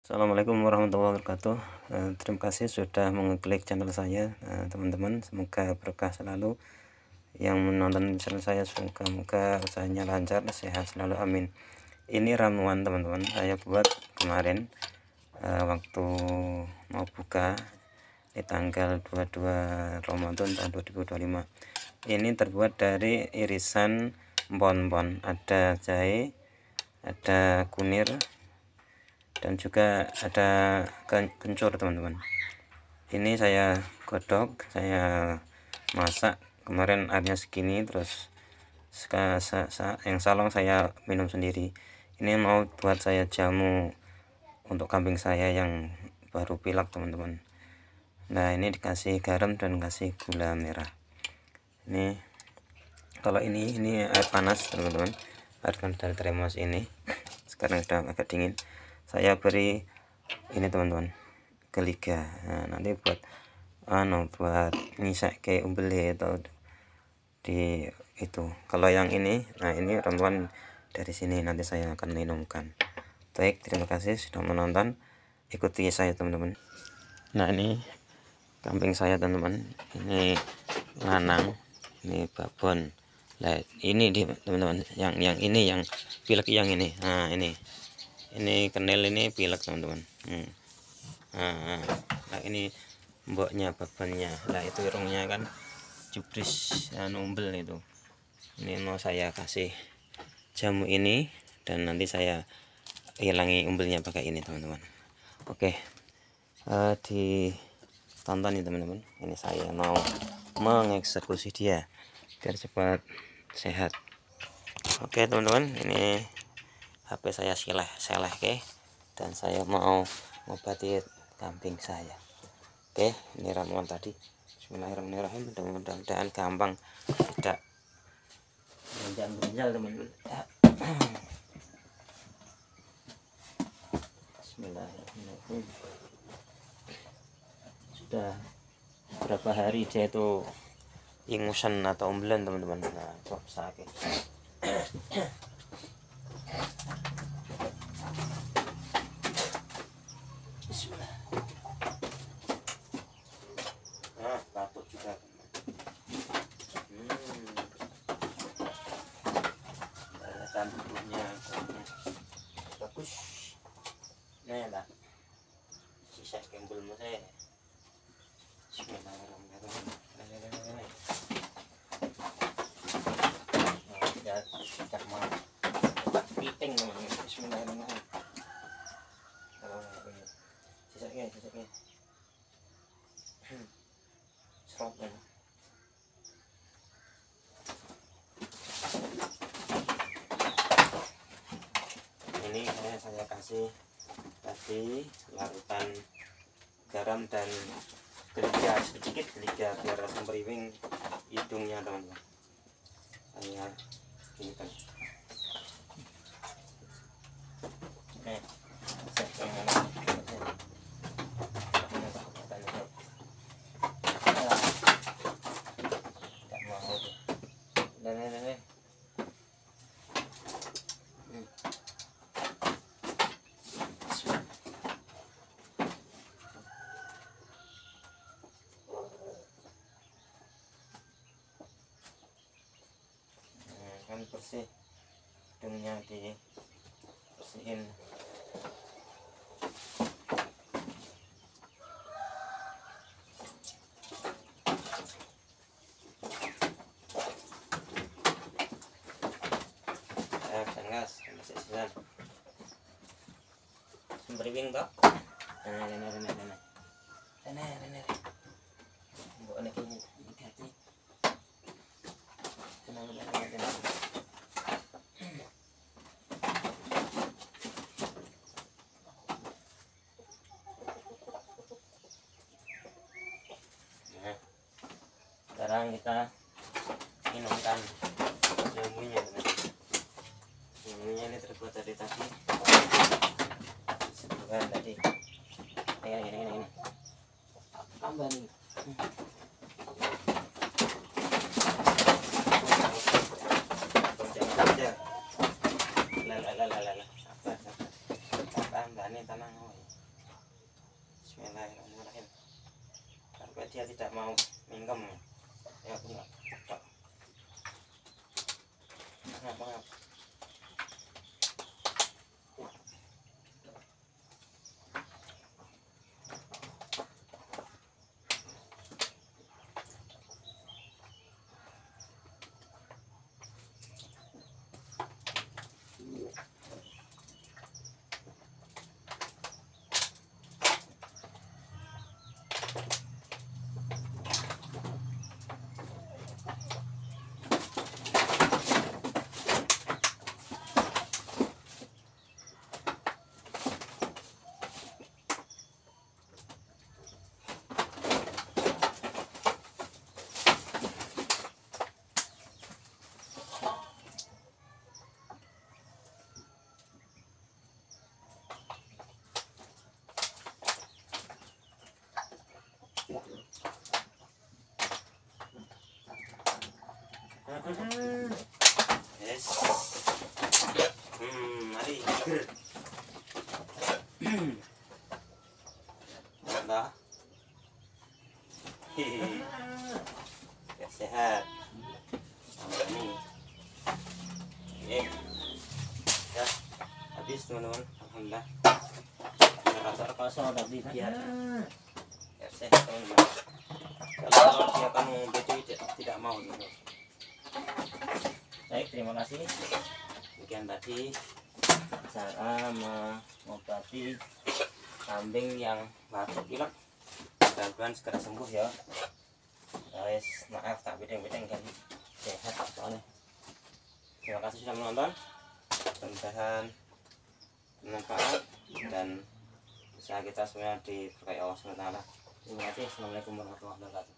Assalamualaikum warahmatullahi wabarakatuh. Terima kasih sudah mengklik channel saya, teman-teman. Semoga berkah selalu yang menonton channel saya. Semoga usahanya lancar, sehat selalu, amin. Ini ramuan teman-teman, saya buat kemarin waktu mau buka di tanggal 22 Ramadan tahun 2025. Ini terbuat dari irisan empon-empon, ada jahe, ada kunir, dan juga ada kencur teman-teman. Ini saya godok, saya masak kemarin airnya segini, terus yang salong saya minum sendiri. Ini mau buat saya jamu untuk kambing saya yang baru pilek teman-teman. Nah, ini dikasih garam dan kasih gula merah. Ini kalau ini air panas teman-teman, air panas dari termos ini. Sekarang sudah agak dingin. Saya beri ini teman-teman, geliga. Nah, nanti buat buat nyisak kayak umbele atau di itu. Kalau yang ini, nah ini ramuan dari sini, nanti saya akan minumkan. Baik, terima kasih sudah menonton, ikuti saya teman-teman. Nah, ini kambing saya teman-teman, ini lanang, ini babon. Nah, ini di teman-teman, yang ini yang pilek, yang ini. Nah, ini kenel, ini pilek teman-teman. Nah, ini mboknya, babonnya. Nah, itu irungnya kan jubris, numbel itu. Ini mau saya kasih jamu ini, dan nanti saya hilangi umbelnya pakai ini teman-teman. Oke, ditonton nih teman-teman. Ini saya mau mengeksekusi dia biar cepat sehat. Oke teman-teman, ini HP saya seleh ke, dan saya mau ngobati kambing saya. Oke, ini ramuan tadi. Bismillahirrahmanirrahim. Mudah-mudahan gampang, tidak berjal teman-teman. Bismillahirrahmanirrahim. Sudah berapa hari dia itu ingusan atau umbelan teman-teman. Nah, kok sakit. Bismillah. Nah, batuk juga. Kelihatan tubuhnya bagus. Nah, lah. Sisa kembul saya. Bismillahirrahmanirrahim. Sudah mau piting teman-teman. Bismillahirrahmanirrahim. Sisanya serot kan. Ini saya kasih tadi larutan garam dan geliga, sedikit geliga biar sempriwing hidungnya teman-teman. Saya ini kan. Kan bersih hidungnya, dibersihin. Gas masih sisan sembriwing toh. Rene mbok nek iki hati. Tenang. Sekarang kita minumkan jamunya. Jamunya ini terbuat dari tadi. Sebuah tadi. Ini. Tambah nih. Sabar. Tambah nih, tenang. Bismillahirrahmanirrahim. Sampai dia tidak mau minggem ya aku nggak apa. Yes. Mari. Nah. Biar sehat. Sampai ini. Oke. Ya, habis teman-teman. Alhamdulillah. Rata kosong tapi biar sehat teman-teman. Kalau dia akan tidak mau gitu. Baik, terima kasih. Demikian tadi cara mengobati kambing yang batuk pilek. Mudah-mudahan segera sembuh ya. Guys, maaf tak bedeng-bedeng kan sehat soalnya. Terima kasih sudah menonton. Mudah-mudahan bermanfaat dan usaha kita semua diberkahi Allah SWT. Terima kasih. Assalamualaikum warahmatullahi wabarakatuh.